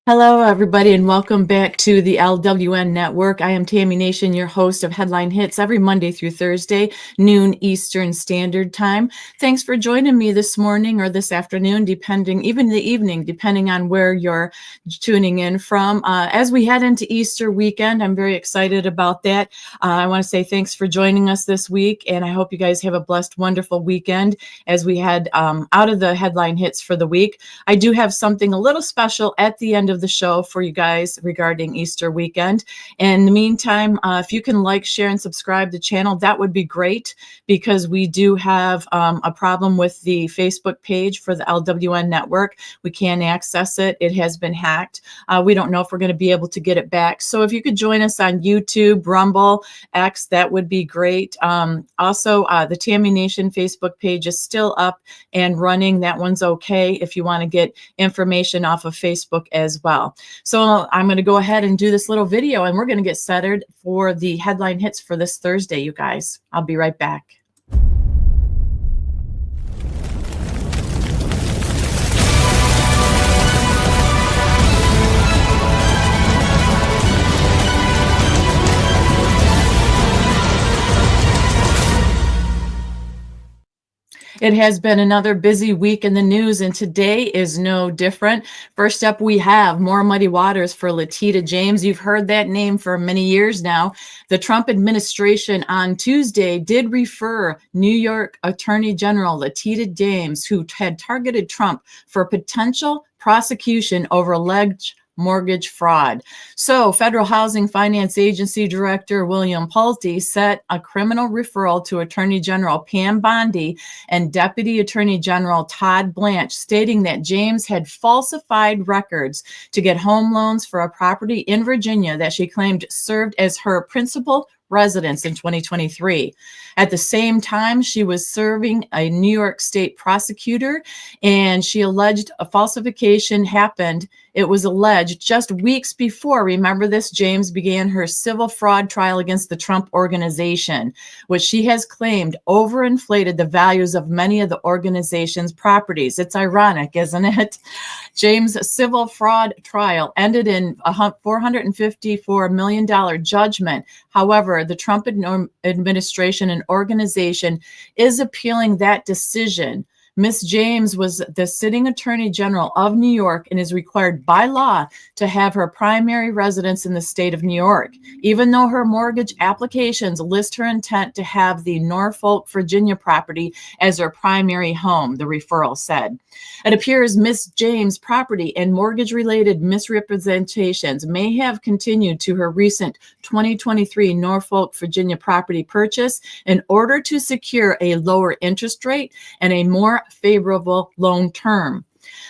Hello, everybody, and welcome back to the LWN Network. I am Tammy Nation, your host of Headline Hits every Monday through Thursday, noon Eastern Standard Time. Thanks for joining me this morning or this afternoon, even the evening, depending on where you're tuning in from. As we head into Easter weekend, I'm very excited about that. I want to say thanks for joining us this week, and I hope you guys have a blessed, wonderful weekend as we head out of the Headline Hits for the week. I do have something a little special at the end of the show for you guys regarding Easter weekend. In the meantime, if you can like, share, and subscribe to the channel, that would be great, because we do have a problem with the Facebook page for the LWN network. We can't access it. It has been hacked. We don't know if we're going to be able to get it back. So if you could join us on YouTube, Rumble, X, that would be great. Also, the Tammy Nation Facebook page is still up and running. That one's okay if you want to get information off of Facebook as well. So I'm going to go ahead and do this little video, and we're going to get centered for the headline hits for this Thursday, you guys. I'll be right back. It has been another busy week in the news, and today is no different. First up, we have more muddy waters for LETITA James. You've heard that name for many years now. The Trump administration on Tuesday did refer New York Attorney General LETITA James, who had targeted Trump for potential prosecution over alleged mortgage fraud. So Federal Housing Finance Agency Director William Pulte set a criminal referral to Attorney General Pam Bondi and Deputy Attorney General Todd Blanche, stating that James had falsified records to get home loans for a property in Virginia that she claimed served as her principal residence in 2023. At the same time, she was serving a New York State prosecutor, and she alleged a falsification happened. It was alleged just weeks before, remember this, James began her civil fraud trial against the Trump organization, which she has claimed overinflated the values of many of the organization's properties. It's ironic, isn't it? James' civil fraud trial ended in a $454 million judgment. However, the Trump administration and organization is appealing that decision. Ms. James was the sitting attorney general of New York and is required by law to have her primary residence in the state of New York, even though her mortgage applications list her intent to have the Norfolk, Virginia property as her primary home, the referral said. It appears Ms. James' property and mortgage-related misrepresentations may have continued to her recent 2023 Norfolk, Virginia property purchase in order to secure a lower interest rate and a more favorable loan term.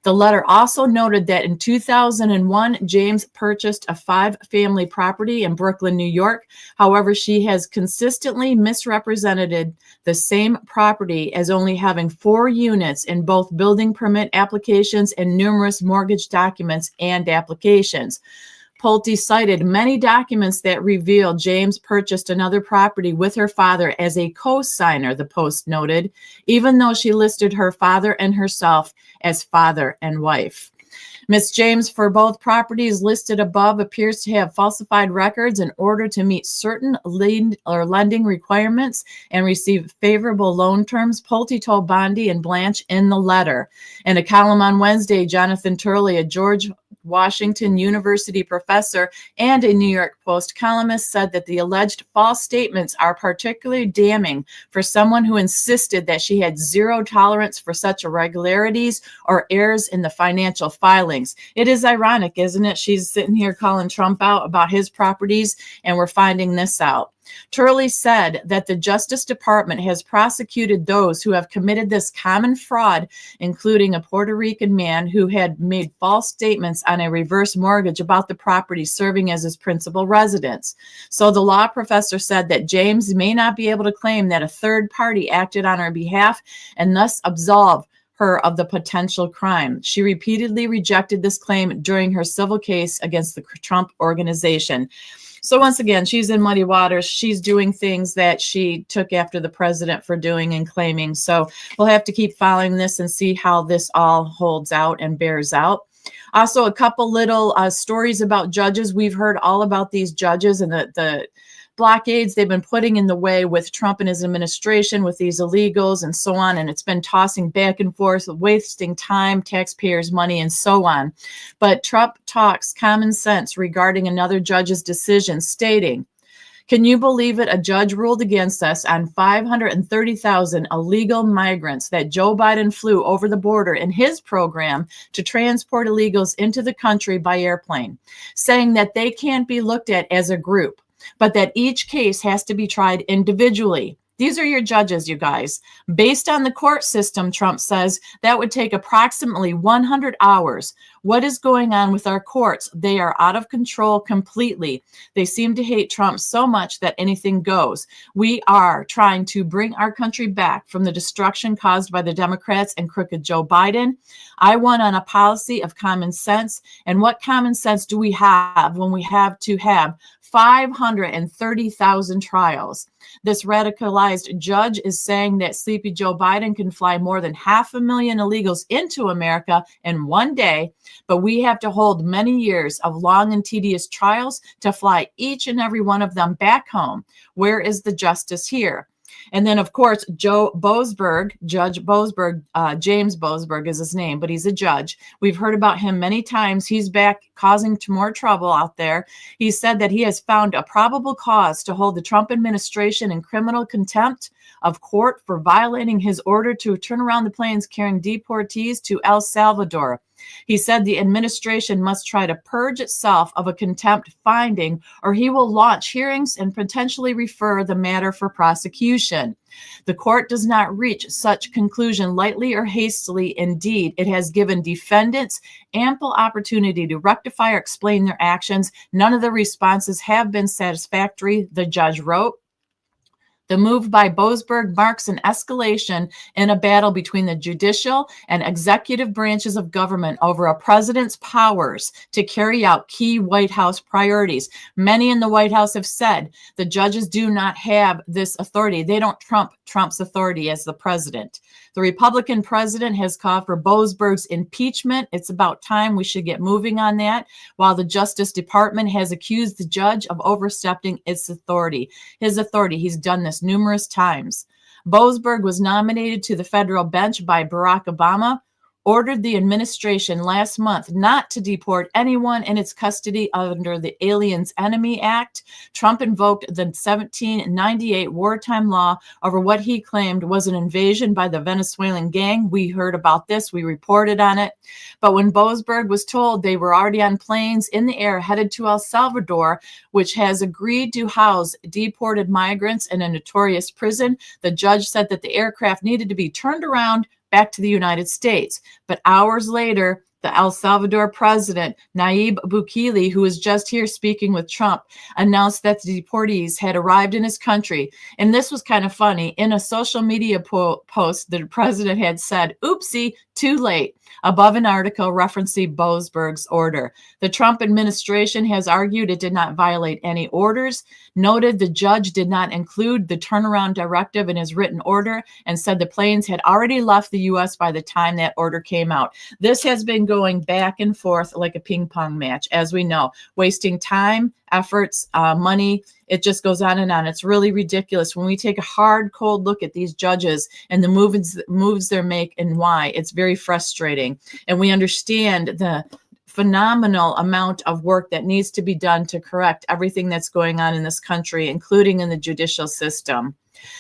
The letter also noted that in 2001, James purchased a 5-family property in Brooklyn, New York. However, she has consistently misrepresented the same property as only having 4 units in both building permit applications and numerous mortgage documents and applications. Pulte cited many documents that reveal James purchased another property with her father as a co-signer, the Post noted, even though she listed her father and herself as father and wife. Ms. James, for both properties listed above, appears to have falsified records in order to meet certain lending requirements and receive favorable loan terms, Pulte told Bondi and Blanche in the letter. In a column on Wednesday, Jonathan Turley, a George Washington University professor and a New York Post columnist, said that the alleged false statements are particularly damning for someone who insisted that she had zero tolerance for such irregularities or errors in the financial filings. It is ironic, isn't it? She's sitting here calling Trump out about his properties, and we're finding this out. Turley said that the Justice Department has prosecuted those who have committed this common fraud, including a Puerto Rican man who had made false statements on a reverse mortgage about the property serving as his principal residence. So the law professor said that James may not be able to claim that a third party acted on her behalf and thus absolve her of the potential crime. She repeatedly rejected this claim during her civil case against the Trump organization. So once again, she's in muddy waters. She's doing things that she took after the president for doing and claiming. So we'll have to keep following this and see how this all holds out and bears out. Also, a couple little stories about judges. We've heard all about these judges and the blockades they've been putting in the way with Trump and his administration with these illegals and so on. And it's been tossing back and forth, wasting time, taxpayers' money, and so on. But Trump talks common sense regarding another judge's decision, stating, "Can you believe it? A judge ruled against us on 530,000 illegal migrants that Joe Biden flew over the border in his program to transport illegals into the country by airplane, saying that they can't be looked at as a group, but that each case has to be tried individually." These are your judges, you guys. Based on the court system, Trump says, that would take approximately 100 hours. What is going on with our courts? They are out of control completely. They seem to hate Trump so much that anything goes. We are trying to bring our country back from the destruction caused by the Democrats and crooked Joe Biden. I won on a policy of common sense. And what common sense do we have when we have to have 530,000 trials? This radicalized judge is saying that sleepy Joe Biden can fly more than 500,000 illegals into America in one day, but we have to hold many years of long and tedious trials to fly each and every one of them back home. Where is the justice here? And then, of course, Judge Boasberg, James Boasberg is his name, but he's a judge. We've heard about him many times. He's back causing more trouble out there. He said that he has found a probable cause to hold the Trump administration in criminal contempt of court for violating his order to turn around the planes carrying deportees to El Salvador. He said the administration must try to purge itself of a contempt finding, or he will launch hearings and potentially refer the matter for prosecution. The court does not reach such conclusion lightly or hastily. Indeed, it has given defendants ample opportunity to rectify or explain their actions. None of the responses have been satisfactory, the judge wrote. The move by Boasberg marks an escalation in a battle between the judicial and executive branches of government over a president's powers to carry out key White House priorities. Many in the White House have said the judges do not have this authority. They don't trump Trump's authority as the president. The Republican president has called for Boasberg's impeachment. It's about time we should get moving on that, while the Justice Department has accused the judge of overstepping its authority. His authority, he's done this numerous times. Boasberg was nominated to the federal bench by Barack Obama, ordered the administration last month not to deport anyone in its custody under the Aliens Enemy Act. Trump invoked the 1798 wartime law over what he claimed was an invasion by the Venezuelan gang. We heard about this. We reported on it. But when Boasberg was told they were already on planes in the air headed to El Salvador, which has agreed to house deported migrants in a notorious prison, the judge said that the aircraft needed to be turned around back to the United States. But hours later, the El Salvador president, Nayib Bukele, who was just here speaking with Trump, announced that the deportees had arrived in his country. And this was kind of funny. In a social media post, the president had said, "Oopsie, too late," above an article referencing Boasberg's order. The Trump administration has argued it did not violate any orders, noted the judge did not include the turnaround directive in his written order, and said the planes had already left the U.S. by the time that order came out. This has been going back and forth like a ping pong match, as we know, wasting time, efforts, money. It just goes on and on. It's really ridiculous when we take a hard, cold look at these judges and the moves they make and why. It's very frustrating. And we understand the phenomenal amount of work that needs to be done to correct everything that's going on in this country, including in the judicial system.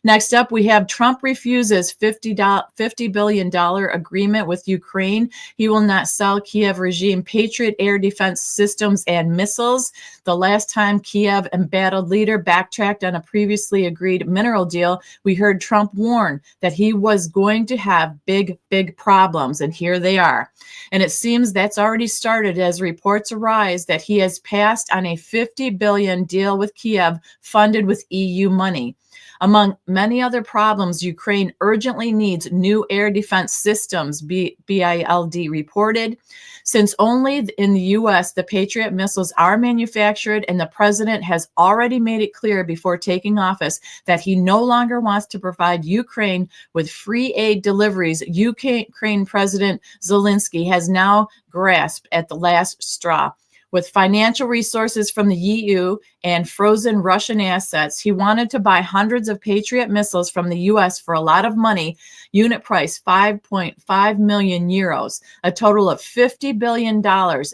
Next up, we have Trump refuses $50 billion agreement with Ukraine. He will not sell Kiev regime Patriot air defense systems and missiles. The last time Kiev embattled leader backtracked on a previously agreed mineral deal, we heard Trump warn that he was going to have big problems, and here they are. And it seems that's already started as reports arise that he has passed on a $50 billion deal with Kiev funded with EU money. Among many other problems, Ukraine urgently needs new air defense systems, BILD reported. Since only in the U.S. the Patriot missiles are manufactured, and the president has already made it clear before taking office that he no longer wants to provide Ukraine with free aid deliveries, Ukraine President Zelensky has now grasped at the last straw. With financial resources from the EU and frozen Russian assets, he wanted to buy hundreds of Patriot missiles from the US for a lot of money, unit price 5.5 million euros. A total of $50 billion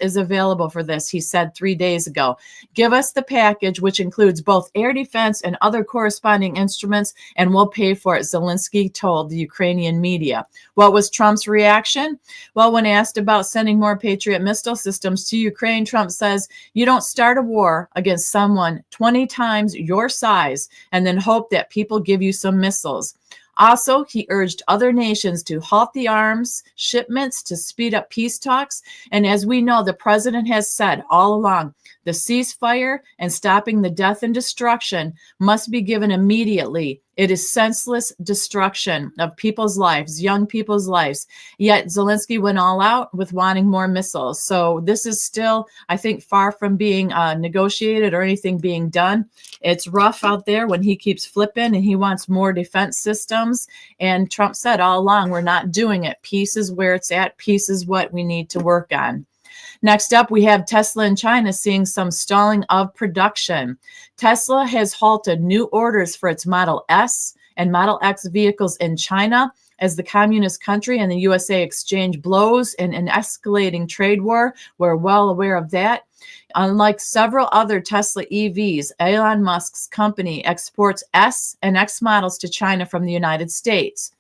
is available for this, he said 3 days ago. Give us the package, which includes both air defense and other corresponding instruments, and we'll pay for it, Zelensky told the Ukrainian media. What was Trump's reaction? Well, when asked about sending more Patriot missile systems to Ukraine, Trump says, "You don't start a war against someone 20 times your size and then hope that people give you some missiles." Also, he urged other nations to halt the arms shipments to speed up peace talks. And as we know, the president has said all along, the ceasefire and stopping the death and destruction must be given immediately. It is senseless destruction of people's lives, young people's lives. Yet Zelensky went all out with wanting more missiles. So this is still, I think, far from being negotiated or anything being done. It's rough out there when he keeps flipping and he wants more defense systems. And Trump said all along, we're not doing it. Peace is where it's at. Peace is what we need to work on. Next up, we have Tesla in China seeing some stalling of production. Tesla has halted new orders for its Model S and Model X vehicles in China as the communist country and the USA exchange blows in an escalating trade war. We're well aware of that. Unlike several other Tesla EVs, Elon Musk's company exports S and X models to China from the United States.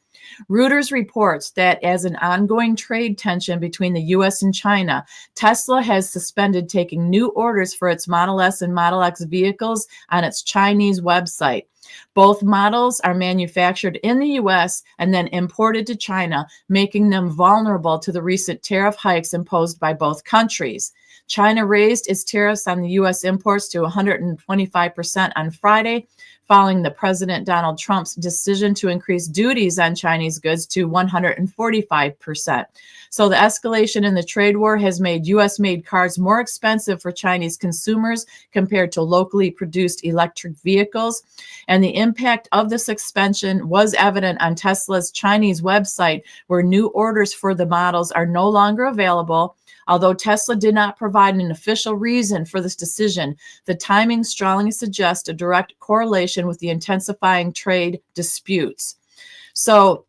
Reuters reports that as an ongoing trade tension between the U.S. and China, Tesla has suspended taking new orders for its Model S and Model X vehicles on its Chinese website. Both models are manufactured in the U.S. and then imported to China, making them vulnerable to the recent tariff hikes imposed by both countries. China raised its tariffs on the U.S. imports to 125% on Friday, following the President Donald Trump's decision to increase duties on Chinese goods to 145%. So the escalation in the trade war has made U.S.-made cars more expensive for Chinese consumers compared to locally produced electric vehicles. And the impact of the suspension was evident on Tesla's Chinese website, where new orders for the models are no longer available. Although Tesla did not provide an official reason for this decision, the timing strongly suggests a direct correlation with the intensifying trade disputes. So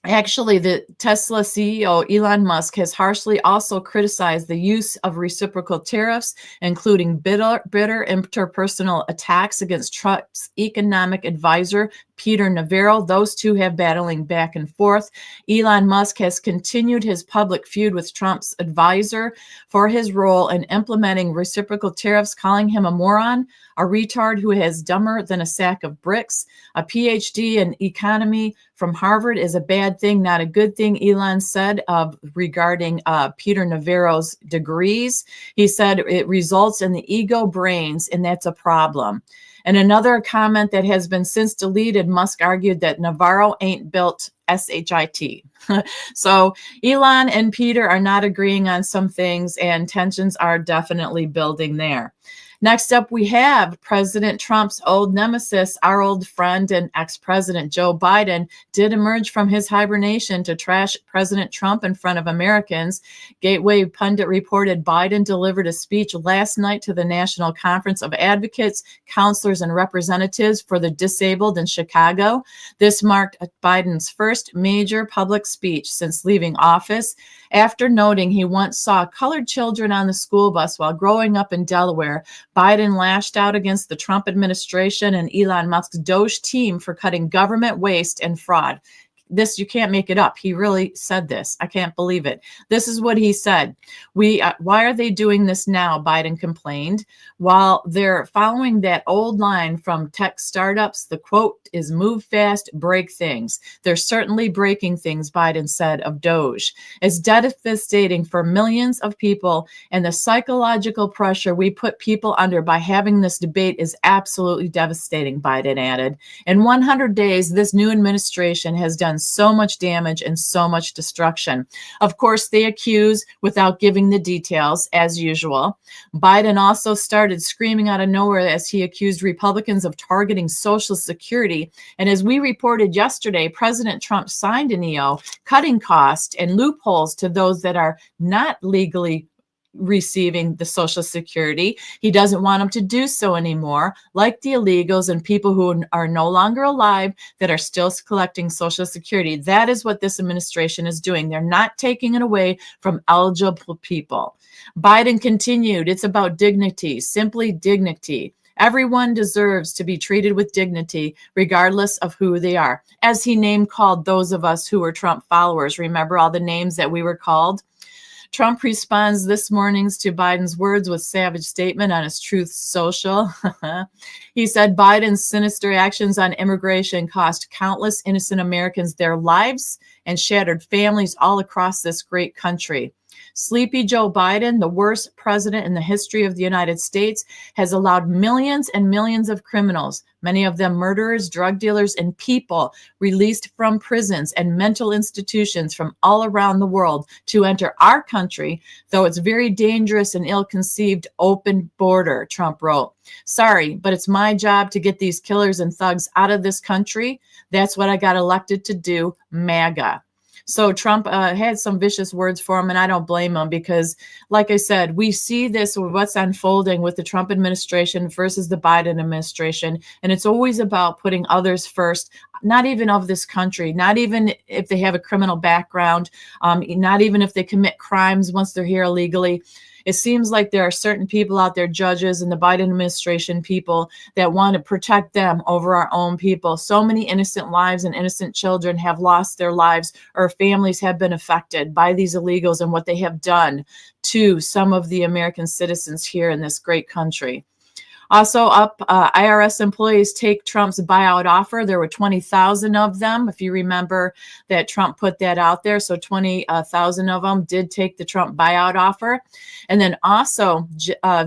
actually, the Tesla CEO, Elon Musk, has harshly also criticized the use of reciprocal tariffs, including bitter interpersonal attacks against Trump's economic advisor, Peter Navarro. Those two have battling back and forth. Elon Musk has continued his public feud with Trump's advisor for his role in implementing reciprocal tariffs, calling him a moron, a retard who is dumber than a sack of bricks. A PhD in economy from Harvard is a bad thing, not a good thing, Elon said regarding Peter Navarro's degrees. He said it results in the ego brains, and that's a problem. And another comment that has been since deleted, Musk argued that Navarro ain't built SHIT. So Elon and Peter are not agreeing on some things, and tensions are definitely building there. Next up, we have President Trump's old nemesis, our old friend and ex-president Joe Biden, did emerge from his hibernation to trash President Trump in front of Americans. Gateway pundit reported Biden delivered a speech last night to the National Conference of Advocates, Counselors, and Representatives for the Disabled in Chicago. This marked Biden's first major public speech since leaving office. After noting he once saw colored children on the school bus while growing up in Delaware, Biden lashed out against the Trump administration and Elon Musk's Doge team for cutting government waste and fraud. this, you can't make it up. He really said this. I can't believe it. This is what he said. Why are they doing this now? Biden complained. While they're following that old line from tech startups, the quote is move fast, break things. They're certainly breaking things, Biden said of Doge. It's devastating for millions of people, and the psychological pressure we put people under by having this debate is absolutely devastating, Biden added. In 100 days, this new administration has done so much damage and so much destruction. Of course, they accuse without giving the details, as usual. Biden also started screaming out of nowhere as he accused Republicans of targeting Social Security. And as we reported yesterday, President Trump signed an EO cutting costs and loopholes to those that are not legally receiving the Social Security. He doesn't want them to do so anymore, like the illegals and people who are no longer alive that are still collecting Social Security. That is what this administration is doing. They're not taking it away from eligible people. Biden continued, it's about dignity, simply dignity. Everyone deserves to be treated with dignity, regardless of who they are. As he name called those of us who were Trump followers. Remember all the names that we were called? Trump responds this morning to Biden's words with savage statement on his Truth Social. He said Biden's sinister actions on immigration cost countless innocent Americans their lives and shattered families all across this great country. Sleepy Joe Biden, the worst president in the history of the United States, has allowed millions and millions of criminals, many of them murderers, drug dealers, and people released from prisons and mental institutions from all around the world to enter our country, though it's very dangerous and ill-conceived open border, Trump wrote. Sorry, but it's my job to get these killers and thugs out of this country. That's what I got elected to do, MAGA. So Trump had some vicious words for him, and I don't blame him because, like I said, we see this, what's unfolding with the Trump administration versus the Biden administration, and it's always about putting others first, not even of this country, not even if they have a criminal background, not even if they commit crimes once they're here illegally. It seems like there are certain people out there, judges and the Biden administration people, that want to protect them over our own people. So many innocent lives and innocent children have lost their lives, or families have been affected by these illegals and what they have done to some of the American citizens here in this great country. Also up, IRS employees take Trump's buyout offer. There were 20,000 of them, if you remember that Trump put that out there. So 20,000 of them did take the Trump buyout offer. And then also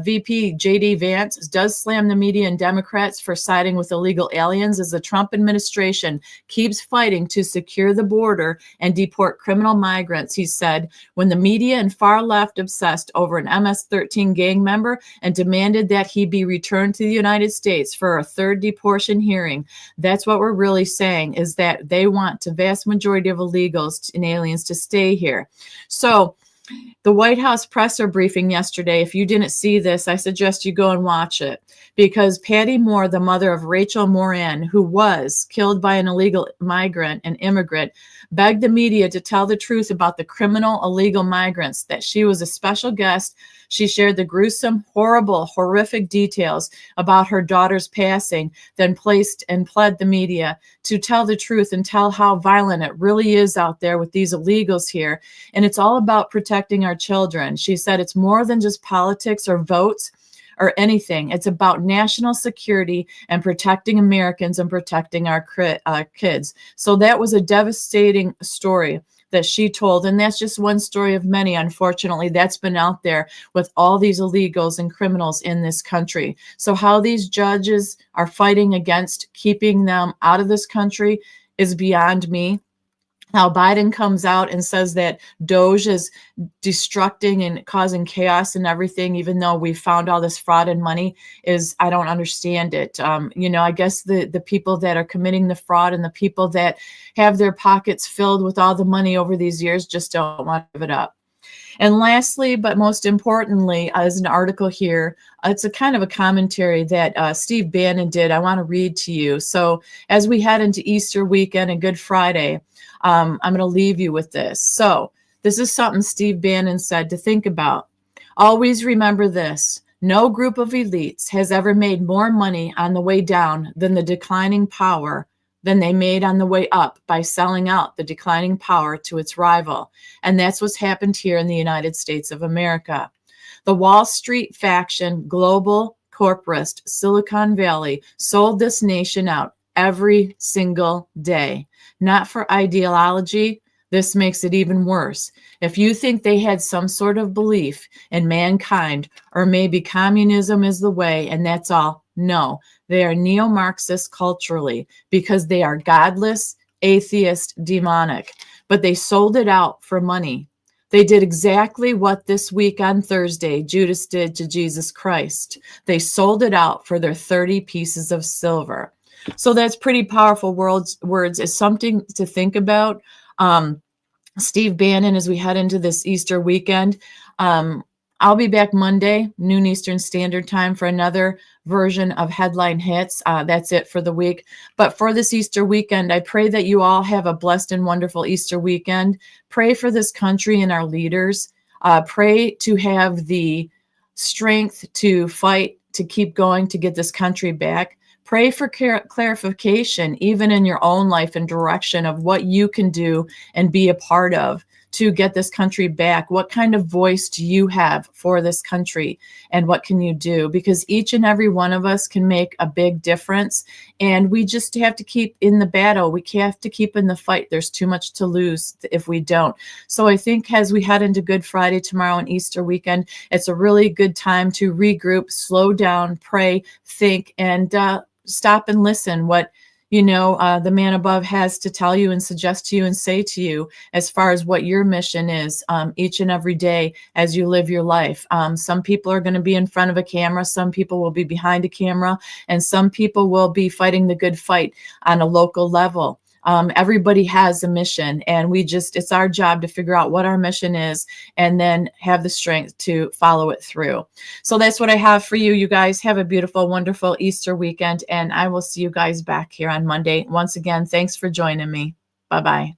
VP J.D. Vance does slam the media and Democrats for siding with illegal aliens as the Trump administration keeps fighting to secure the border and deport criminal migrants, he said, when the media and far left obsessed over an MS-13 gang member and demanded that he be returned to the United States for a third deportation hearing. That's what we're really saying, is that they want the vast majority of illegals and aliens to stay here. So the White House presser briefing yesterday, if you didn't see this, I suggest you go and watch it, because Patty Moore, the mother of Rachel Moran, who was killed by an illegal migrant and immigrant, begged the media to tell the truth about the criminal illegal migrants, that she was a special guest. She shared the gruesome, horrible, horrific details about her daughter's passing, then pled the media to tell the truth and tell how violent it really is out there with these illegals here. And it's all about protecting our children. She said it's more than just politics or votes or anything. It's about national security and protecting Americans and protecting our kids. So that was a devastating story that she told. And that's just one story of many, unfortunately, that's been out there with all these illegals and criminals in this country. So how these judges are fighting against keeping them out of this country is beyond me. How Biden comes out and says that Doge is destructing and causing chaos and everything, even though we found all this fraud and money, I don't understand it. I guess the people that are committing the fraud and the people that have their pockets filled with all the money over these years just don't want to give it up. And lastly, but most importantly, is an article here. It's a kind of a commentary that Steve Bannon did. I want to read to you. So as we head into Easter weekend and Good Friday, I'm going to leave you with this. So this is something Steve Bannon said to think about. Always remember this. No group of elites has ever made more money on the way down than the declining power than they made on the way up by selling out the declining power to its rival. And that's what's happened here in the United States of America. The Wall Street faction, global corporate, Silicon Valley, sold this nation out every single day. Not for ideology. This makes it even worse. If you think they had some sort of belief in mankind, or maybe communism is the way and that's all, no, they are neo-Marxist culturally because they are godless, atheist, demonic, but they sold it out for money. They did exactly what this week on Thursday Judas did to Jesus Christ. They sold it out for their 30 pieces of silver. So that's pretty powerful words. It's something to think about. Steve Bannon, as we head into this Easter weekend, I'll be back Monday, noon Eastern Standard Time, for another version of Headline Hits. That's it for the week. But for this Easter weekend, I pray that you all have a blessed and wonderful Easter weekend. Pray for this country and our leaders. Pray to have the strength to fight, to keep going, to get this country back. Pray for clarification, even in your own life and direction of what you can do and be a part of to get this country back. What kind of voice do you have for this country, and what can you do? Because each and every one of us can make a big difference, and we just have to keep in the battle. We have to keep in the fight. There's too much to lose if we don't. So I think as we head into Good Friday tomorrow and Easter weekend, it's a really good time to regroup, slow down, pray, think, and stop and listen what the man above has to tell you and suggest to you and say to you as far as what your mission is each and every day as you live your life. Some people are going to be in front of a camera. Some people will be behind a camera, and some people will be fighting the good fight on a local level. Everybody has a mission, and it's our job to figure out what our mission is and then have the strength to follow it through. So that's what I have for you. You guys have a beautiful, wonderful Easter weekend, and I will see you guys back here on Monday. Once again, thanks for joining me. Bye-bye.